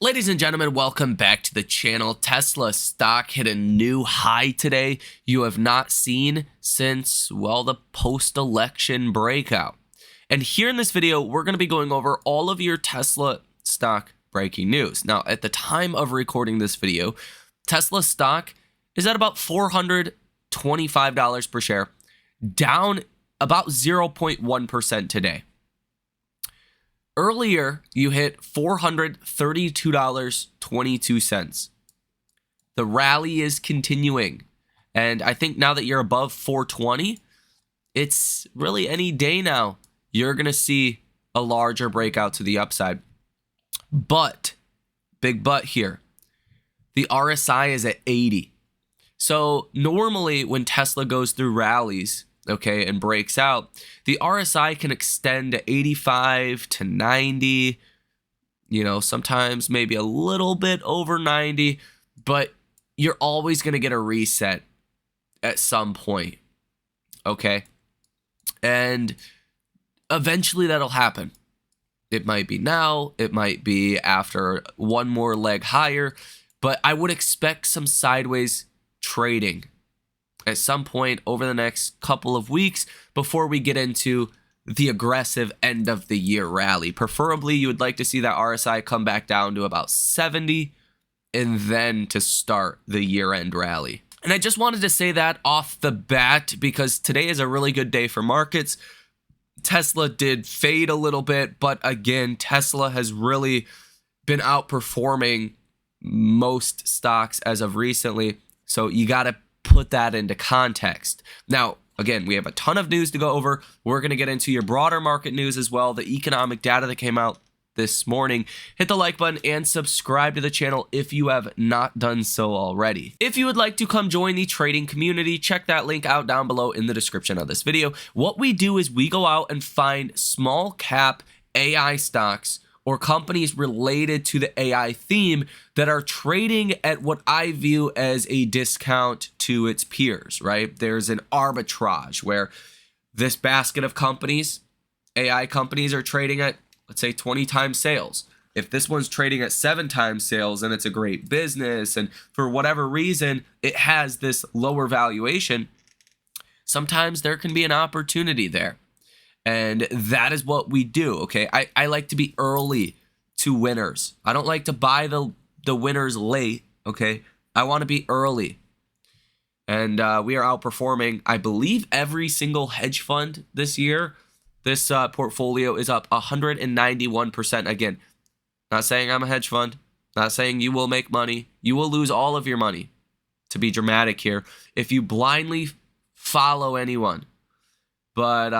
Ladies and gentlemen, welcome back to the channel. Tesla stock hit a new high today you have not seen since, well, the post-election breakout. And here in this video, we're going to be going over all of your Tesla stock breaking news. Now, at the time of recording this video, Tesla stock is at about $425 per share, down about 0.1% today. Earlier, you hit $432.22. The rally is continuing. And I think now that you're above 420, it's really any day now you're going to see a larger breakout to the upside. But, big but here, the RSI is at 80. So normally when Tesla goes through rallies, okay, and breaks out, the RSI can extend to 85 to 90, sometimes maybe a little bit over 90, but you're always going to get a reset at some point, okay? And eventually that'll happen. It might be now, it might be after one more leg higher, but I would expect some sideways trading at some point over the next couple of weeks before we get into the aggressive end of the year rally. Preferably, you would like to see that RSI come back down to about 70 and then to start the year-end rally. And I just wanted to say that off the bat because today is a really good day for markets. Tesla did fade a little bit, but again, Tesla has really been outperforming most stocks as of recently. So you got to put that into context. Now, again, we have a ton of news to go over. We're going to get into your broader market news as well, the economic data that came out this morning. Hit the like button and subscribe to the channel if you have not done so already. If you would like to come join the trading community, check that link out down below in the description of this video. What we do is we go out and find small cap AI stocks or companies related to the AI theme that are trading at what I view as a discount to its peers, right? There's an arbitrage where this basket of companies, AI companies, are trading at, let's say, 20 times sales. If this one's trading at 7 times sales and it's a great business and for whatever reason it has this lower valuation, sometimes there can be an opportunity there. And that is what we do, okay? I like to be early to winners. I don't like to buy the winners late, okay? I want to be early. And we are outperforming, I believe, every single hedge fund this year. This portfolio is up 191%. Again, not saying I'm a hedge fund. Not saying you will make money. You will lose all of your money, to be dramatic here, if you blindly follow anyone. But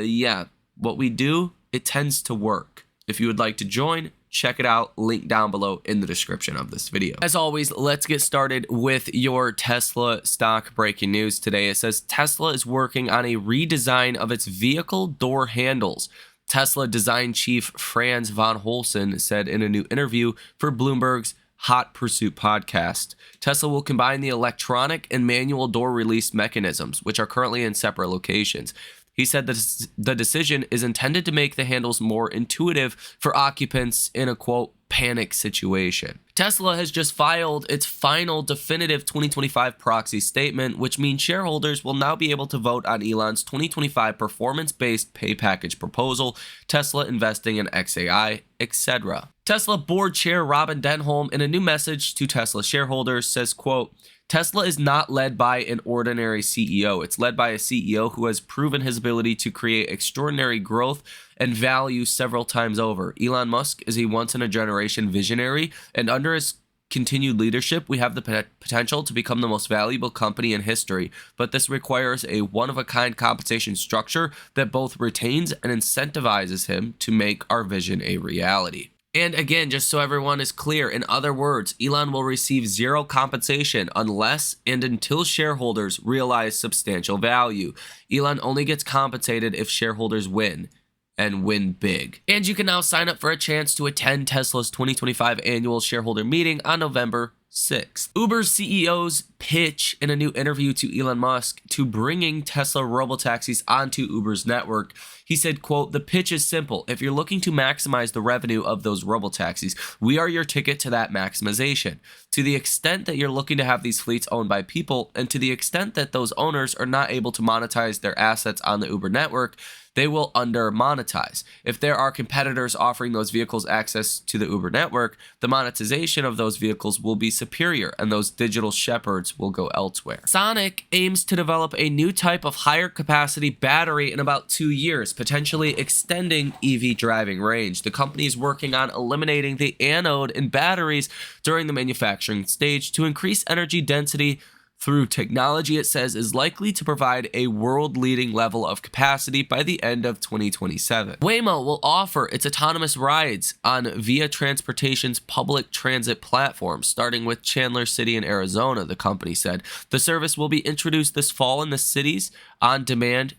yeah, what we do, it tends to work. If you would like to join, check it out. Link down below in the description of this video. As always, let's get started with your Tesla stock breaking news today. It says Tesla is working on a redesign of its vehicle door handles. Tesla design chief Franz von Holzen said in a new interview for Bloomberg's Hot Pursuit podcast. Tesla will combine the electronic and manual door release mechanisms, which are currently in separate locations. He said that the decision is intended to make the handles more intuitive for occupants in a, quote, panic situation. Tesla has just filed its final definitive 2025 proxy statement, which means shareholders will now be able to vote on Elon's 2025 performance-based pay package proposal, Tesla investing in XAI, etc. Tesla board chair Robin Denholm, in a new message to Tesla shareholders, says, quote, Tesla is not led by an ordinary CEO. It's led by a CEO who has proven his ability to create extraordinary growth and value several times over. Elon Musk is a once-in-a-generation visionary, and under his continued leadership, we have the potential to become the most valuable company in history. But this requires a one-of-a-kind compensation structure that both retains and incentivizes him to make our vision a reality. And again, just so everyone is clear, in other words, Elon will receive zero compensation unless and until shareholders realize substantial value. Elon only gets compensated if shareholders win, and win big. And you can now sign up for a chance to attend Tesla's 2025 annual shareholder meeting on November 6th. Uber's CEO's pitch in a new interview to Elon Musk to bringing Tesla robotaxis onto Uber's network. He said, quote, "The pitch is simple. If you're looking to maximize the revenue of those robotaxis, we are your ticket to that maximization. To the extent that you're looking to have these fleets owned by people, and to the extent that those owners are not able to monetize their assets on the Uber network, they will under monetize. If there are competitors offering those vehicles access to the Uber network, the monetization of those vehicles will be superior and those digital shepherds will go elsewhere." Sonic aims to develop a new type of higher capacity battery in about 2 years, potentially extending EV driving range. The company is working on eliminating the anode in batteries during the manufacturing stage to increase energy density through technology it says is likely to provide a world-leading level of capacity by the end of 2027. Waymo will offer its autonomous rides on Via Transportation's public transit platform, starting with Chandler City in Arizona, the company said. The service will be introduced this fall in the city's on-demand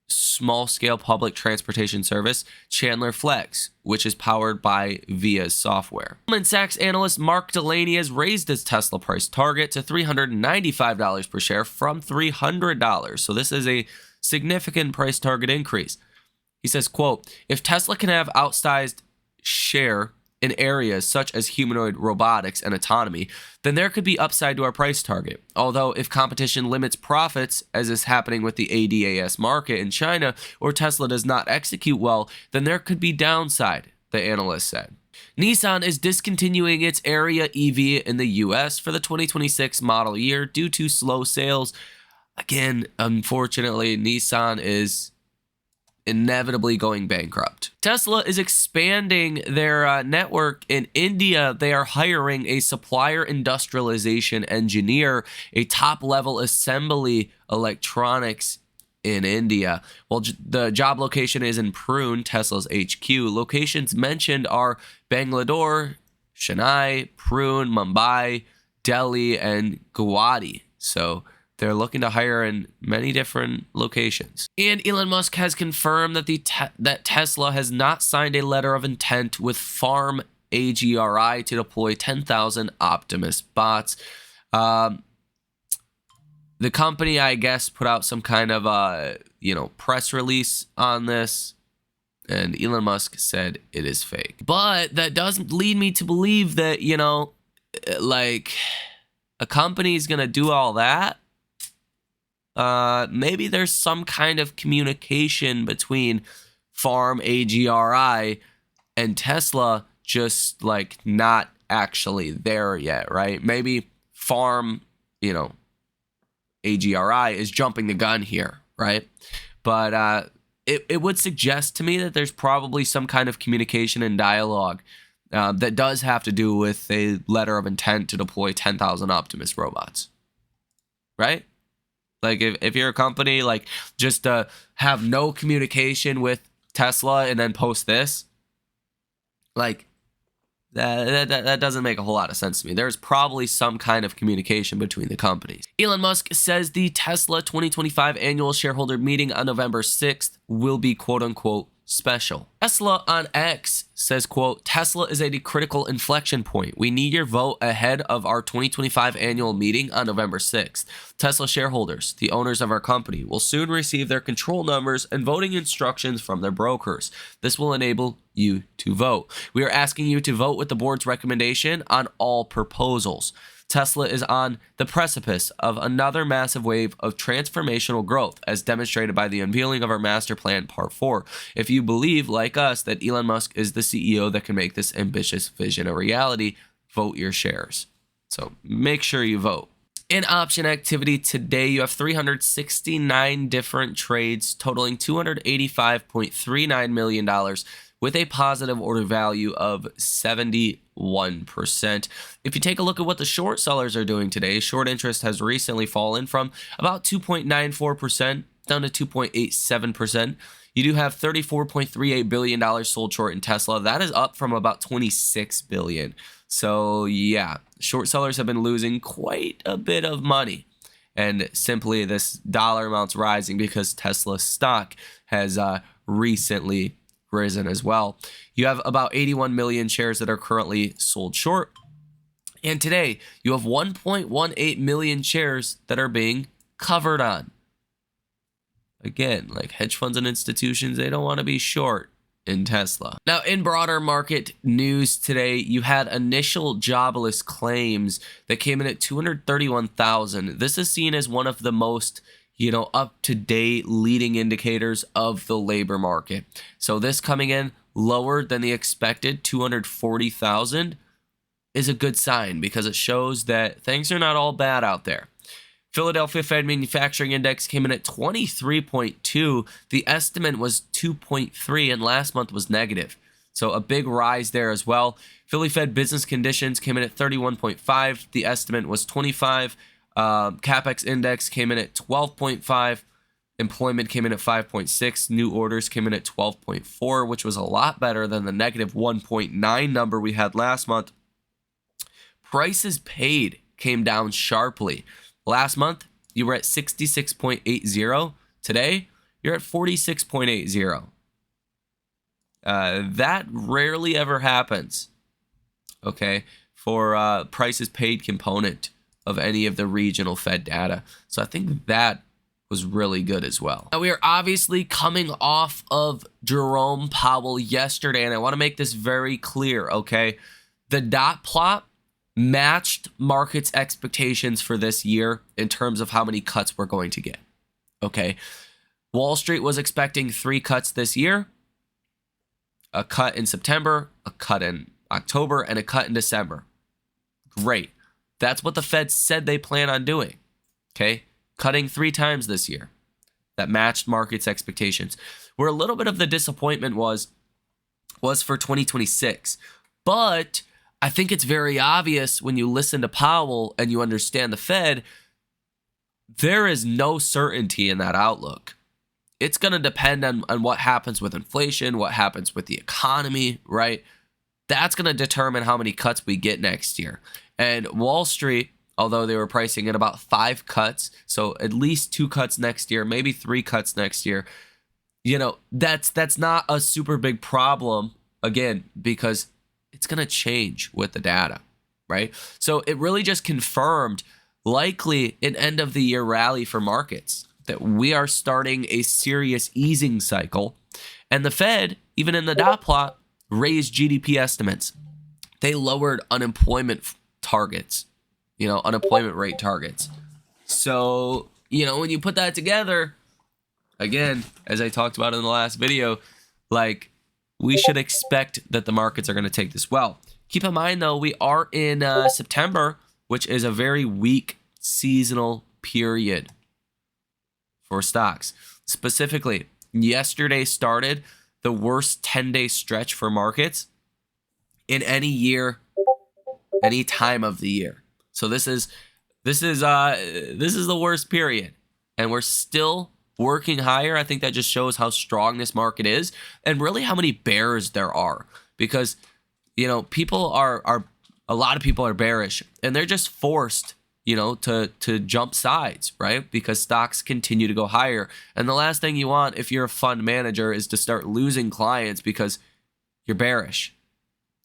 small-scale public transportation service, Chandler Flex, which is powered by Via's software. Goldman Sachs analyst Mark Delaney has raised his Tesla price target to $395 per share from $300. So this is a significant price target increase. He says, quote, "If Tesla can have outsized share in areas such as humanoid robotics and autonomy, then there could be upside to our price target. Although if competition limits profits, as is happening with the ADAS market in China, or Tesla does not execute well, then there could be downside," the analyst said. Nissan is discontinuing its Area EV in the US for the 2026 model year due to slow sales. Again, unfortunately, Nissan is inevitably going bankrupt. Tesla is expanding their network in India. They are hiring a supplier industrialization engineer, a top-level assembly electronics in India. Well, the job location is in Pune, Tesla's HQ. Locations mentioned are Bangalore, Chennai, Pune, Mumbai, Delhi, and Guwahati. So they're looking to hire in many different locations. And Elon Musk has confirmed that that Tesla has not signed a letter of intent with Farm AGRI to deploy 10,000 Optimus bots. The company, I guess, put out some kind of press release on this, and Elon Musk said it is fake. But that doesn't lead me to believe that, a company is going to do all that. Maybe there's some kind of communication between Farm AGRI and Tesla, just not actually there yet, right? Maybe Farm, AGRI is jumping the gun here, right? But it would suggest to me that there's probably some kind of communication and dialogue that does have to do with a letter of intent to deploy 10,000 Optimus robots, right? If you're a company, just to have no communication with Tesla and then post this, that doesn't make a whole lot of sense to me. There's probably some kind of communication between the companies. Elon Musk says the Tesla 2025 annual shareholder meeting on November 6th will be quote-unquote special. Tesla on X says, quote, "Tesla is at a critical inflection point. We need your vote ahead of our 2025 annual meeting on November 6th. Tesla shareholders, the owners of our company, will soon receive their control numbers and voting instructions from their brokers. This will enable you to vote. We are asking you to vote with the board's recommendation on all proposals. Tesla is on the precipice of another massive wave of transformational growth, as demonstrated by the unveiling of our master plan, Part 4. If you believe, like us, that Elon Musk is the CEO that can make this ambitious vision a reality, vote your shares." So make sure you vote. In option activity today, you have 369 different trades totaling $285.39 million with a positive order value of 71%. If you take a look at what the short sellers are doing today, short interest has recently fallen from about 2.94% down to 2.87%. You do have $34.38 billion sold short in Tesla. That is up from about $26 billion. So yeah, short sellers have been losing quite a bit of money. And simply this dollar amount's rising because Tesla stock has recently risen as well. You have about 81 million shares that are currently sold short. And today, you have 1.18 million shares that are being covered on. Again, like hedge funds and institutions, they don't want to be short in Tesla. Now, in broader market news today, you had initial jobless claims that came in at 231,000. This is seen as one of the most, up-to-date leading indicators of the labor market. So this coming in lower than the expected 240,000 is a good sign because it shows that things are not all bad out there. Philadelphia Fed Manufacturing Index came in at 23.2. The estimate was 2.3, and last month was negative. So a big rise there as well. Philly Fed Business Conditions came in at 31.5. The estimate was 25. CapEx Index came in at 12.5. Employment came in at 5.6. New orders came in at 12.4, which was a lot better than the negative 1.9 number we had last month. Prices paid came down sharply. Last month, you were at 66.80. Today, you're at 46.80. That rarely ever happens, okay, for prices paid component of any of the regional Fed data. So I think that was really good as well. Now, we are obviously coming off of Jerome Powell yesterday, and I want to make this very clear, okay? The dot plot matched markets' expectations for this year in terms of how many cuts we're going to get, okay? Wall Street was expecting 3 cuts this year, a cut in September, a cut in October, and a cut in December. Great. That's what the Fed said they plan on doing, okay? Cutting 3 times this year. That matched markets' expectations. Where a little bit of the disappointment was for 2026. But I think it's very obvious when you listen to Powell and you understand the Fed, there is no certainty in that outlook. It's going to depend on what happens with inflation, what happens with the economy, right? That's going to determine how many cuts we get next year. And Wall Street, although they were pricing in about 5 cuts, so at least 2 cuts next year, maybe 3 cuts next year, that's not a super big problem, again, because it's going to change with the data, right? So it really just confirmed likely an end of the year rally for markets, that we are starting a serious easing cycle. And the Fed, even in the dot plot, raised GDP estimates. They lowered unemployment targets, unemployment rate targets. So, when you put that together, again, as I talked about in the last video, we should expect that the markets are going to take this well. Keep in mind, though, we are in September, which is a very weak seasonal period for stocks. Specifically, yesterday started the worst 10-day stretch for markets in any year, any time of the year. So this is the worst period, and we're still working higher. I think that just shows how strong this market is and really how many bears there are, because people are a lot of people are bearish and they're just forced to jump sides, right? Because stocks continue to go higher. And the last thing you want if you're a fund manager is to start losing clients because you're bearish,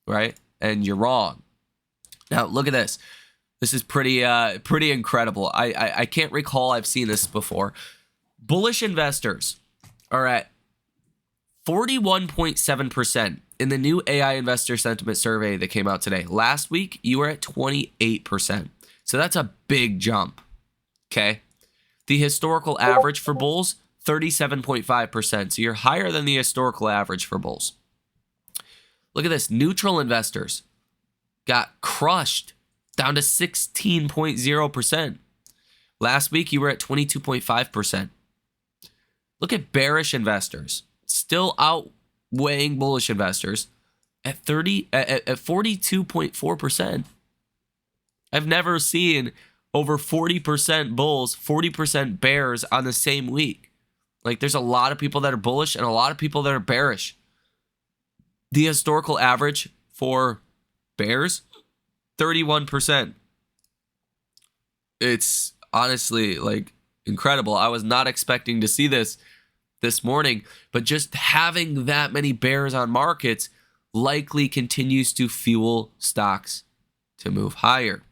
right? And you're wrong. Now look at this. This is pretty incredible. I can't recall I've seen this before. Bullish investors are at 41.7% in the new AI investor sentiment survey that came out today. Last week, you were at 28%. So that's a big jump, okay? The historical average for bulls, 37.5%. So you're higher than the historical average for bulls. Look at this. Neutral investors got crushed down to 16.0%. Last week, you were at 22.5%. Look at bearish investors, still outweighing bullish investors at 42.4%. I've never seen over 40% bulls, 40% bears on the same week. There's a lot of people that are bullish and a lot of people that are bearish. The historical average for bears, 31%. It's honestly incredible. I was not expecting to see this morning, but just having that many bears on markets likely continues to fuel stocks to move higher.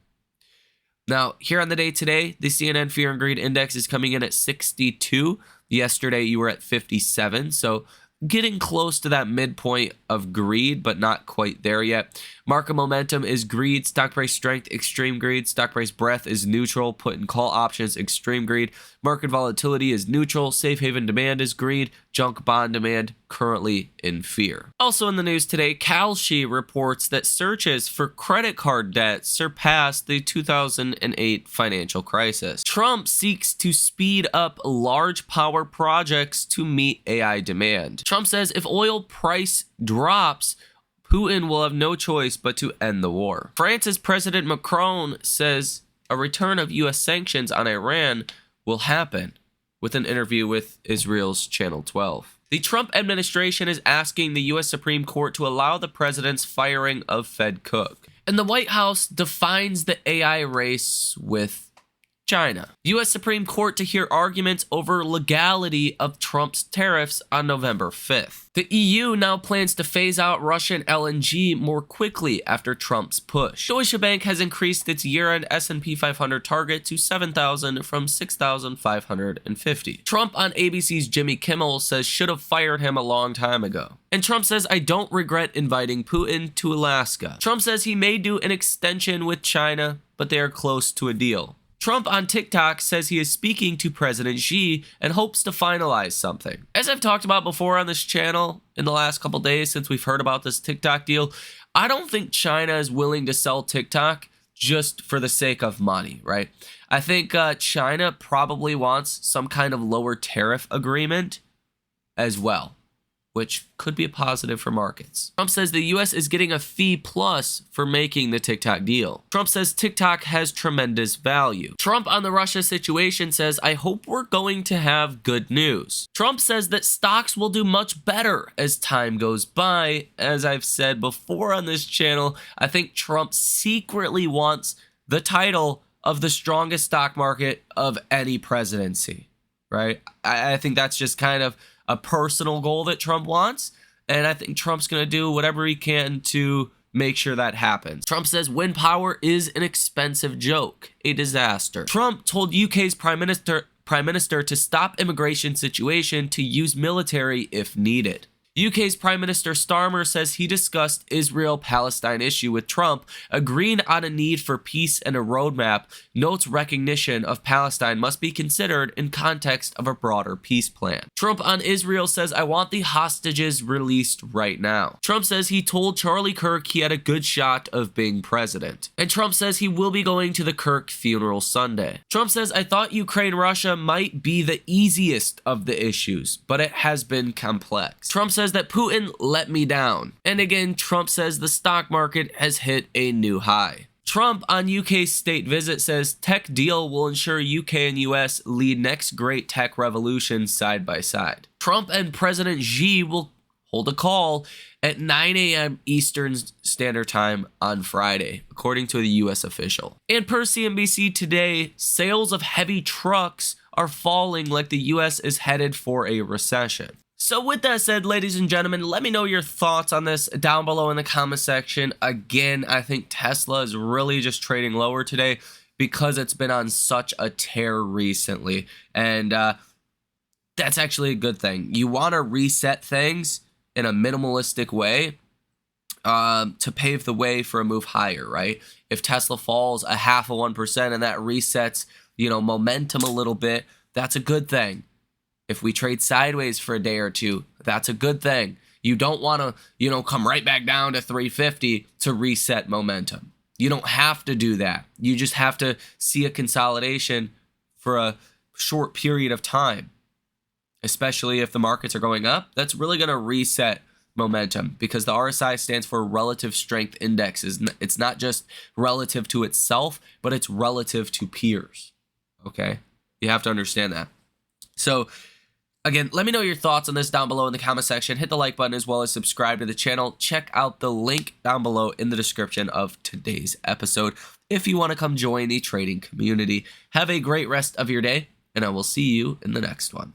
Now, here on the day today, the CNN Fear and Greed Index is coming in at 62. Yesterday, you were at 57, so getting close to that midpoint of greed, but not quite there yet. Market momentum is greed. Stock price strength, extreme greed. Stock price breadth is neutral. Put and call options, extreme greed. Market volatility is neutral. Safe haven demand is greed. Junk bond demand currently in fear. Also in the news today, Kalshi reports that searches for credit card debt surpassed the 2008 financial crisis. Trump seeks to speed up large power projects to meet AI demand. Trump says if oil price drops, Putin will have no choice but to end the war. France's President Macron says a return of U.S. sanctions on Iran will happen with an interview with Israel's Channel 12. The Trump administration is asking the U.S. Supreme Court to allow the president's firing of Fed Cook. And the White House defines the AI race with China. U.S. Supreme Court to hear arguments over legality of Trump's tariffs on November 5th. The EU now plans to phase out Russian LNG more quickly after Trump's push. Deutsche Bank has increased its year-end S&P 500 target to 7,000 from 6,550. Trump on ABC's Jimmy Kimmel says should have fired him a long time ago. And Trump says, I don't regret inviting Putin to Alaska. Trump says he may do an extension with China, but they are close to a deal. Trump on TikTok says he is speaking to President Xi and hopes to finalize something. As I've talked about before on this channel in the last couple days since we've heard about this TikTok deal, I don't think China is willing to sell TikTok just for the sake of money, right? I think China probably wants some kind of lower tariff agreement as well, which could be a positive for markets. Trump says the U.S. is getting a fee plus for making the TikTok deal. Trump says TikTok has tremendous value. Trump on the Russia situation says, I hope we're going to have good news. Trump says that stocks will do much better as time goes by. As I've said before on this channel, I think Trump secretly wants the title of the strongest stock market of any presidency, right? I think that's just kind of a personal goal that Trump wants, and I think Trump's going to do whatever he can to make sure that happens. Trump says wind power is an expensive joke, a disaster. Trump told UK's Prime Minister to stop immigration situation to use military if needed. UK's Prime Minister Starmer says he discussed Israel-Palestine issue with Trump, agreeing on a need for peace and a roadmap, notes recognition of Palestine must be considered in context of a broader peace plan. Trump on Israel says, I want the hostages released right now. Trump says he told Charlie Kirk he had a good shot of being president. And Trump says he will be going to the Kirk funeral Sunday. Trump says, I thought Ukraine-Russia might be the easiest of the issues, but it has been complex. Trump says that Putin let me down. And again, Trump says the stock market has hit a new high. Trump on UK's state visit says tech deal will ensure UK and US lead next great tech revolution side by side. Trump and President Xi will hold a call at 9 a.m. Eastern Standard Time on Friday, according to the US official. And per CNBC today, sales of heavy trucks are falling like the US is headed for a recession. So with that said, ladies and gentlemen, let me know your thoughts on this down below in the comment section. Again, I think Tesla is really just trading lower today because it's been on such a tear recently. And that's actually a good thing. You want to reset things in a minimalistic way to pave the way for a move higher, right? If Tesla falls a 0.5% and that resets, momentum a little bit, that's a good thing. If we trade sideways for a day or two, that's a good thing. You don't want to, come right back down to 350 to reset momentum. You don't have to do that. You just have to see a consolidation for a short period of time, especially if the markets are going up. That's really going to reset momentum because the RSI stands for Relative Strength Index. It's not just relative to itself, but it's relative to peers. Okay? You have to understand that. So, again, let me know your thoughts on this down below in the comment section. Hit the like button as well as subscribe to the channel. Check out the link down below in the description of today's episode if you want to come join the trading community. Have a great rest of your day, and I will see you in the next one.